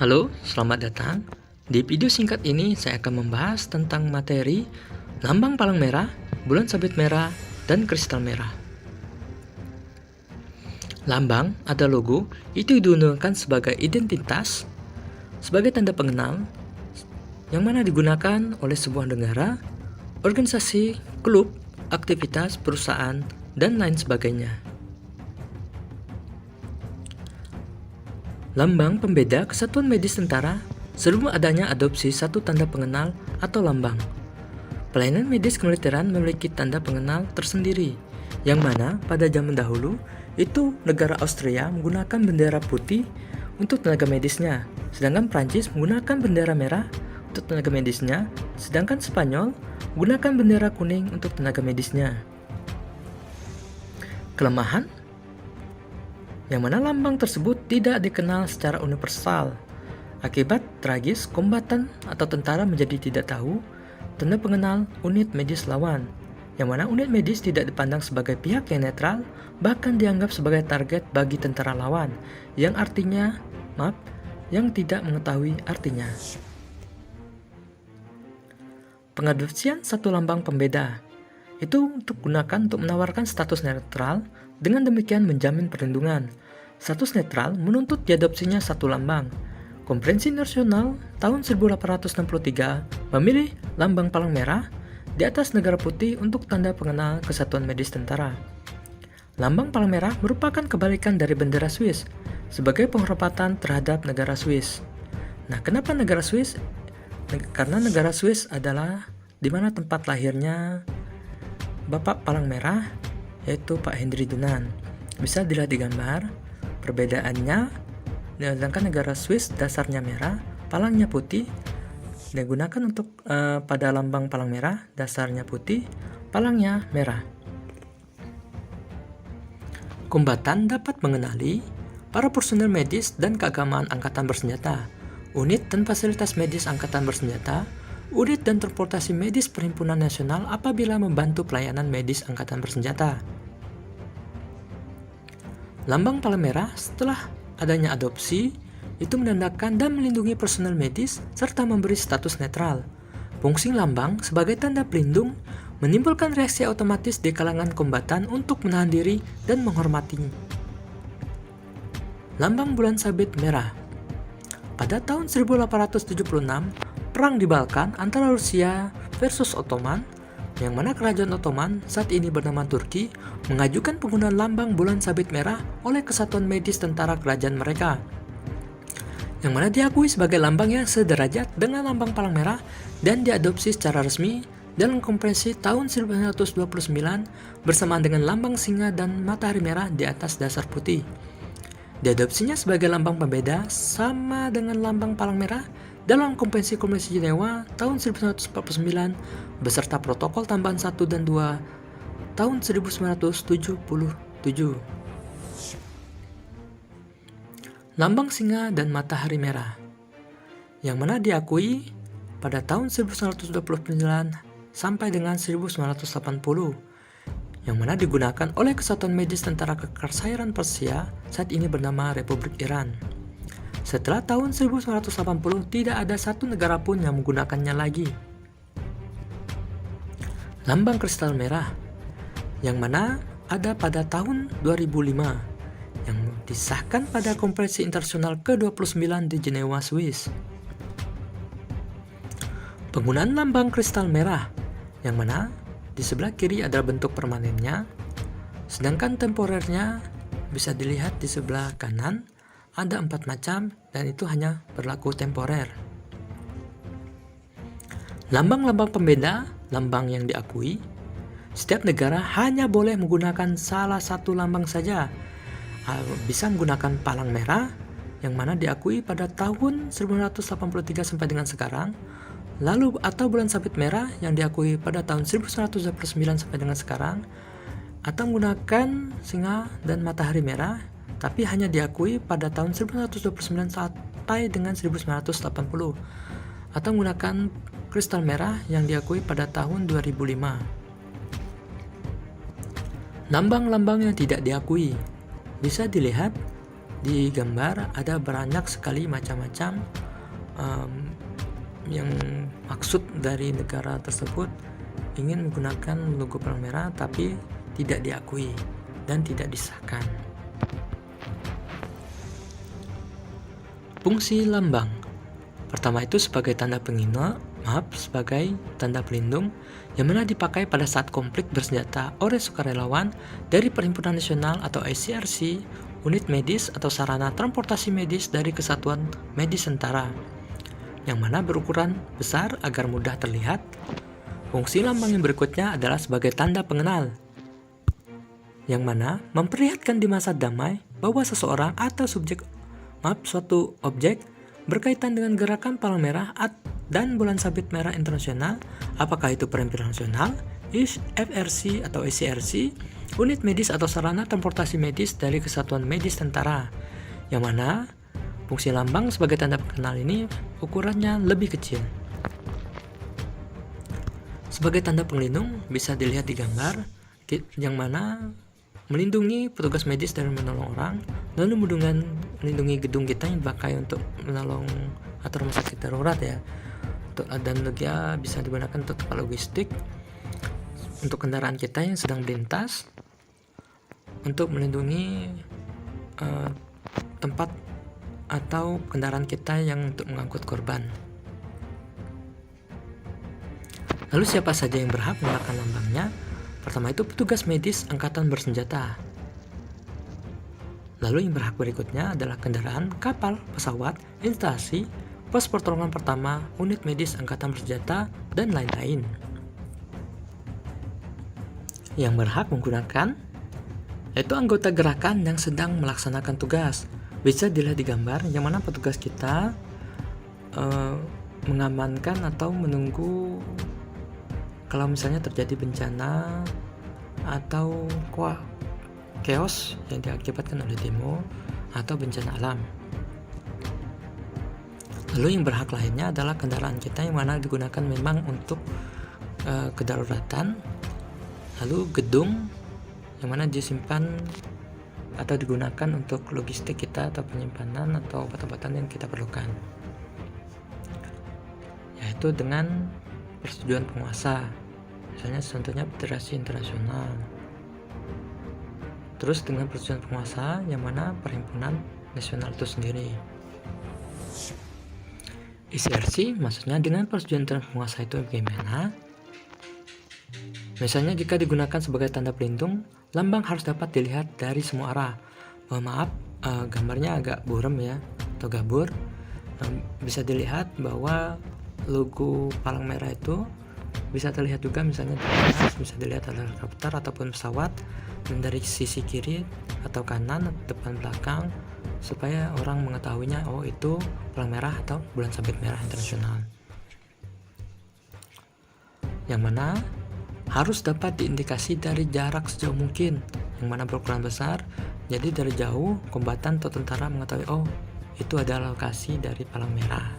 Halo, selamat datang. Di video singkat ini saya akan membahas tentang materi lambang palang merah, bulan sabit merah, dan kristal merah. Lambang atau logo itu digunakan sebagai identitas, sebagai tanda pengenal, yang mana digunakan oleh sebuah negara, organisasi, klub, aktivitas, perusahaan, dan lain sebagainya. Lambang pembeda kesatuan medis tentara sebelum adanya adopsi satu tanda pengenal atau lambang. Pelayanan medis kemiliteran memiliki tanda pengenal tersendiri, yang mana pada zaman dahulu itu negara Austria menggunakan bendera putih untuk tenaga medisnya, sedangkan Prancis menggunakan bendera merah untuk tenaga medisnya, sedangkan Spanyol menggunakan bendera kuning untuk tenaga medisnya. Kelemahan yang mana lambang tersebut tidak dikenal secara universal. Akibat tragis, kombatan atau tentara menjadi tidak tahu tanda pengenal unit medis lawan, yang mana unit medis tidak dipandang sebagai pihak yang netral, bahkan dianggap sebagai target bagi tentara lawan, yang tidak mengetahui artinya. Pengadopsian satu lambang pembeda itu gunakan untuk menawarkan status netral, dengan demikian menjamin perlindungan. Status netral menuntut diadopsinya satu lambang. Konferensi Nasional tahun 1863 memilih lambang palang merah di atas negara putih untuk tanda pengenal kesatuan medis tentara. Lambang palang merah merupakan kebalikan dari bendera Swiss sebagai penghormatan terhadap negara Swiss. Nah, kenapa negara Swiss? Karena negara Swiss adalah di mana tempat lahirnya Bapak Palang Merah, yaitu Pak Hendrik Dunant. Bisa dilihat di gambar. Perbedaannya, sedangkan negara Swiss dasarnya merah, palangnya putih, digunakan untuk pada lambang palang merah, dasarnya putih, palangnya merah. Kombatan dapat mengenali para personel medis dan keagamaan angkatan bersenjata, unit dan fasilitas medis angkatan bersenjata, unit dan transportasi medis Perhimpunan Nasional apabila membantu pelayanan medis angkatan bersenjata. Lambang palang merah setelah adanya adopsi itu menandakan dan melindungi personel medis serta memberi status netral. Fungsi lambang sebagai tanda pelindung menimbulkan reaksi otomatis di kalangan kombatan untuk menahan diri dan menghormati. Lambang bulan sabit merah. Pada tahun 1876, perang di Balkan antara Rusia versus Ottoman, yang mana kerajaan Ottoman saat ini bernama Turki mengajukan penggunaan lambang bulan sabit merah oleh kesatuan medis tentara kerajaan mereka, yang mana diakui sebagai lambang yang sederajat dengan lambang palang merah dan diadopsi secara resmi dalam konferensi tahun 1929 bersamaan dengan lambang singa dan matahari merah di atas dasar putih. Diadopsinya sebagai lambang pembeda sama dengan lambang palang merah dalam Konvensi Jenewa tahun 1949 beserta protokol tambahan 1 dan 2 tahun 1977. Lambang singa dan matahari merah, yang mana diakui pada tahun 1929 sampai dengan 1980, yang mana digunakan oleh Kesatuan Medis Tentara Kekaisaran Persia saat ini bernama Republik Iran. Setelah tahun 1980 tidak ada satu negara pun yang menggunakannya lagi. Lambang kristal merah, yang mana ada pada tahun 2005, yang disahkan pada Konferensi Internasional ke-29 di Jenewa, Swiss. Penggunaan lambang kristal merah, yang mana di sebelah kiri adalah bentuk permanennya, sedangkan temporernya bisa dilihat di sebelah kanan. Ada 4 macam dan itu hanya berlaku temporer. Lambang-lambang pembeda, lambang yang diakui, setiap negara hanya boleh menggunakan salah satu lambang saja. Bisa menggunakan palang merah yang mana diakui pada tahun 1983 sampai dengan sekarang, lalu atau bulan sabit merah yang diakui pada tahun 1929 sampai dengan sekarang, atau menggunakan singa dan matahari merah tapi hanya diakui pada tahun 1929 sampai dengan 1980, atau menggunakan kristal merah yang diakui pada tahun 2005. Lambang-lambang yang tidak diakui bisa dilihat Di gambar ada banyak sekali macam-macam yang maksud dari negara tersebut ingin menggunakan logo palang merah tapi tidak diakui dan tidak disahkan. Fungsi lambang. Pertama itu sebagai tanda sebagai tanda pelindung yang mana dipakai pada saat konflik bersenjata oleh sukarelawan dari Perhimpunan Nasional atau ICRC, unit medis atau sarana transportasi medis dari Kesatuan Medis Tentara, yang mana berukuran besar agar mudah terlihat. Fungsi lambang yang berikutnya adalah sebagai tanda pengenal, yang mana memperlihatkan di masa damai bahwa seseorang atau suatu objek berkaitan dengan gerakan palang merah dan bulan sabit merah internasional, apakah itu Perhimpunan Nasional, FRC atau ICRC, unit medis atau sarana transportasi medis dari Kesatuan Medis Tentara, yang mana fungsi lambang sebagai tanda pengenal ini ukurannya lebih kecil. Sebagai tanda pelindung bisa dilihat di gambar, yang mana melindungi petugas medis dari menolong orang, lalu melindungi gedung kita yang dipakai untuk menolong atau rumah sakit darurat ya, dan juga bisa digunakan untuk tempat logistik, untuk kendaraan kita yang sedang melintas, untuk melindungi tempat atau kendaraan kita yang untuk mengangkut korban. Lalu siapa saja yang berhak menggunakan lambangnya? Pertama itu petugas medis angkatan bersenjata. Lalu yang berhak berikutnya adalah kendaraan, kapal, pesawat, instasi, pos pertolongan pertama, unit medis angkatan bersenjata, dan lain-lain. Yang berhak menggunakan yaitu anggota gerakan yang sedang melaksanakan tugas. Bisa dilihat di gambar yang mana petugas kita mengamankan atau menunggu kalau misalnya terjadi bencana atau chaos yang diakibatkan oleh demo atau bencana alam. Lalu yang berhak lainnya adalah kendaraan kita yang mana digunakan memang untuk kedaruratan. Lalu gedung yang mana disimpan atau digunakan untuk logistik kita atau penyimpanan atau obat-obatan yang kita perlukan, yaitu dengan persetujuan penguasa, misalnya contohnya federasi internasional. Terus dengan persetujuan penguasa yang mana perhimpunan nasional itu sendiri. ICRC maksudnya dengan persetujuan penguasa itu bagaimana? Misalnya jika digunakan sebagai tanda pelindung, lambang harus dapat dilihat dari semua arah. Gambarnya agak buram ya atau gabur. Bisa dilihat bahwa logo palang merah itu bisa terlihat juga misalnya di atas, bisa dilihat ada helikopter ataupun pesawat, dan dari sisi kiri atau kanan, depan belakang, supaya orang mengetahuinya, oh itu palang merah atau bulan sabit merah internasional, yang mana harus dapat diindikasi dari jarak sejauh mungkin, yang mana berukuran besar. Jadi dari jauh kombatan atau tentara mengetahui, oh itu adalah lokasi dari palang merah.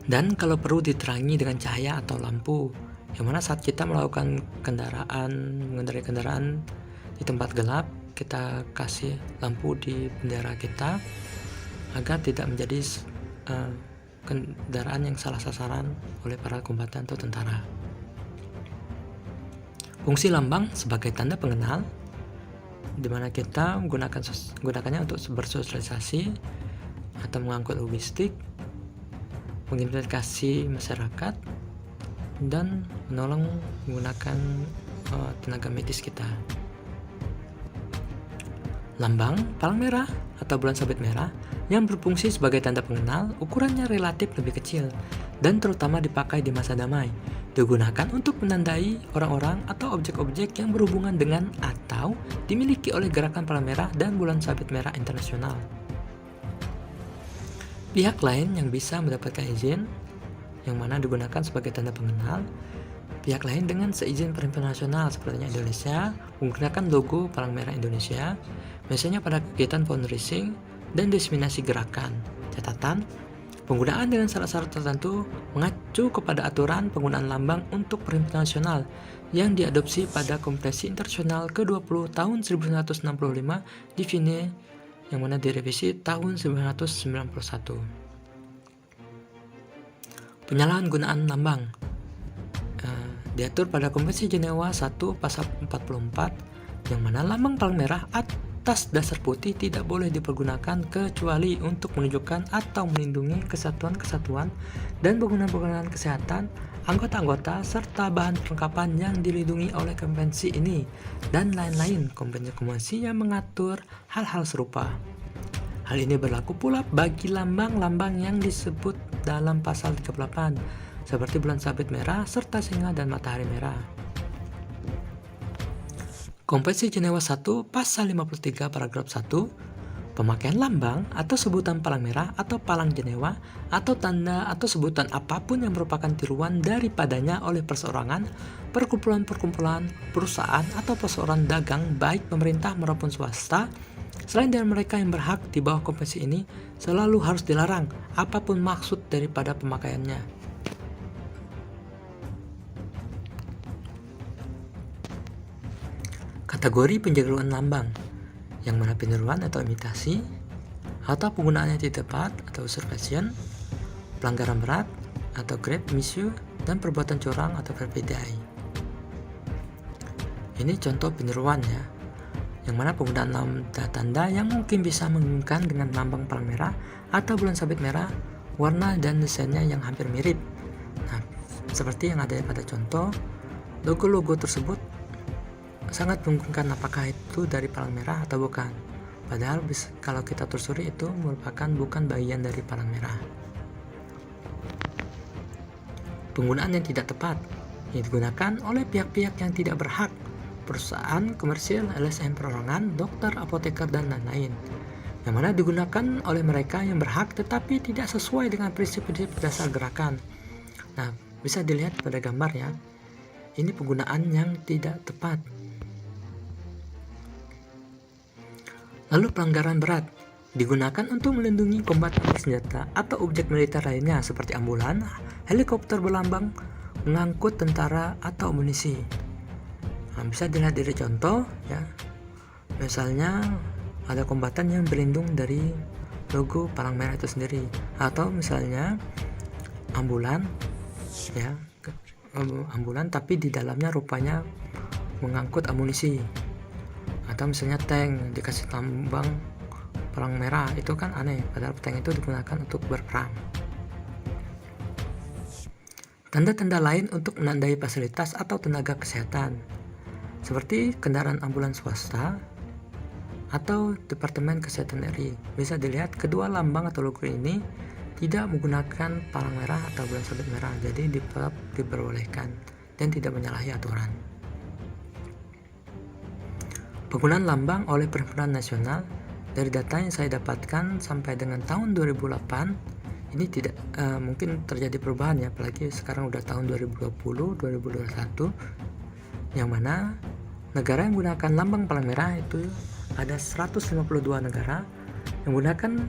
Dan kalau perlu diterangi dengan cahaya atau lampu, yang mana saat kita melakukan mengendarai kendaraan di tempat gelap, kita kasih lampu di bendera kita agar tidak menjadi kendaraan yang salah sasaran oleh para kombatan atau tentara. Fungsi lambang sebagai tanda pengenal, di mana kita menggunakannya untuk bersosialisasi atau mengangkut logistik, mengidentifikasi masyarakat, dan menolong menggunakan tenaga medis kita. Lambang palang merah atau bulan sabit merah yang berfungsi sebagai tanda pengenal ukurannya relatif lebih kecil dan terutama dipakai di masa damai. Digunakan untuk menandai orang-orang atau objek-objek yang berhubungan dengan atau dimiliki oleh gerakan palang merah dan bulan sabit merah internasional. Pihak lain yang bisa mendapatkan izin yang mana digunakan sebagai tanda pengenal, pihak lain dengan seizin Perhimpunan Nasional seperti Indonesia menggunakan logo palang merah Indonesia, misalnya pada kegiatan fundraising dan diseminasi gerakan. Catatan, Penggunaan dengan syarat-syarat tertentu mengacu kepada aturan penggunaan lambang untuk perhimpunan nasional yang diadopsi pada Konferensi Internasional ke-20 tahun 1965 di Vienna, yang mana direvisi tahun 1991. Penyalahgunaan lambang diatur pada Konvensi Jenewa 1 pasal 44, yang mana lambang palang merah atas dasar putih tidak boleh dipergunakan kecuali untuk menunjukkan atau melindungi kesatuan-kesatuan dan bangunan-bangunan kesehatan, anggota-anggota, serta bahan perlengkapan yang dilindungi oleh konvensi ini, dan lain-lain konvensi-konvensi yang mengatur hal-hal serupa. Hal ini berlaku pula bagi lambang-lambang yang disebut dalam pasal 38, seperti bulan sabit merah serta singa dan matahari merah. Konvensi Jenewa 1 pasal 53 paragraf 1, pemakaian lambang atau sebutan palang merah atau palang Jenewa atau tanda atau sebutan apapun yang merupakan tiruan daripadanya oleh perseorangan, perkumpulan-perkumpulan, perusahaan atau perseorangan dagang baik pemerintah maupun swasta selain dari mereka yang berhak di bawah konvensi ini selalu harus dilarang apapun maksud daripada pemakaiannya. Kategori penjagoan lambang, yang mana peniruan atau imitasi, atau penggunaannya tidak tepat atau usurpation, pelanggaran berat atau grave misuse, dan perbuatan curang atau perfidiai. Ini contoh peniruan ya, yang mana penggunaan tanda yang mungkin bisa menghubungkan dengan lambang palang merah atau bulan sabit merah, warna dan desainnya yang hampir mirip. Nah, seperti yang ada pada contoh, logo-logo tersebut sangat memungkinkan apakah itu dari palang merah atau bukan. Padahal kalau kita telusuri itu merupakan bukan bagian dari palang merah. Penggunaan yang tidak tepat yang digunakan oleh pihak-pihak yang tidak berhak, perusahaan komersil, LSM perorangan, dokter, apoteker, dan lain-lain, yang mana digunakan oleh mereka yang berhak tetapi tidak sesuai dengan prinsip-prinsip dasar gerakan. Nah, bisa dilihat pada gambar ya. Ini penggunaan yang tidak tepat. Lalu pelanggaran berat digunakan untuk melindungi kombatan bersenjata atau objek militer lainnya seperti ambulan, helikopter berlambang, mengangkut tentara atau amunisi. Nah, bisa dilihat dari contoh ya. Misalnya ada kombatan yang berlindung dari logo palang merah itu sendiri, atau misalnya ambulan ya, ambulan tapi di dalamnya rupanya mengangkut amunisi, atau misalnya tank dikasih lambang palang merah, itu kan aneh padahal tank itu digunakan untuk berperang. Tanda-tanda lain untuk menandai fasilitas atau tenaga kesehatan seperti kendaraan ambulans swasta atau Departemen Kesehatan RI. Bisa dilihat kedua lambang atau logo ini tidak menggunakan palang merah atau bulan sabit merah, jadi diperbolehkan dan tidak menyalahi aturan. Penggunaan lambang oleh Perhimpunan Nasional, dari data yang saya dapatkan sampai dengan tahun 2008 ini tidak mungkin terjadi perubahan ya, apalagi sekarang udah tahun 2020-2021, yang mana negara yang menggunakan lambang palang merah itu ada 152 negara, yang menggunakan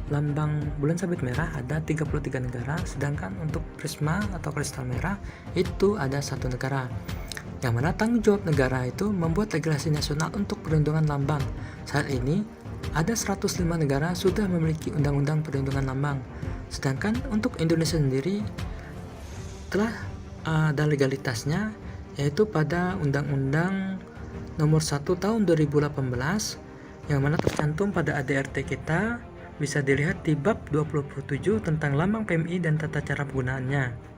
lambang bulan sabit merah ada 33 negara, sedangkan untuk prisma atau kristal merah itu ada 1 negara. Yang mana tanggung jawab negara itu membuat regulasi nasional untuk perlindungan lambang. Saat ini ada 105 negara sudah memiliki undang-undang perlindungan lambang, sedangkan untuk Indonesia sendiri telah ada legalitasnya, yaitu pada Undang-Undang Nomor 1 Tahun 2018, yang mana tercantum pada ADRT kita, bisa dilihat di bab 27 tentang lambang PMI dan tata cara penggunaannya.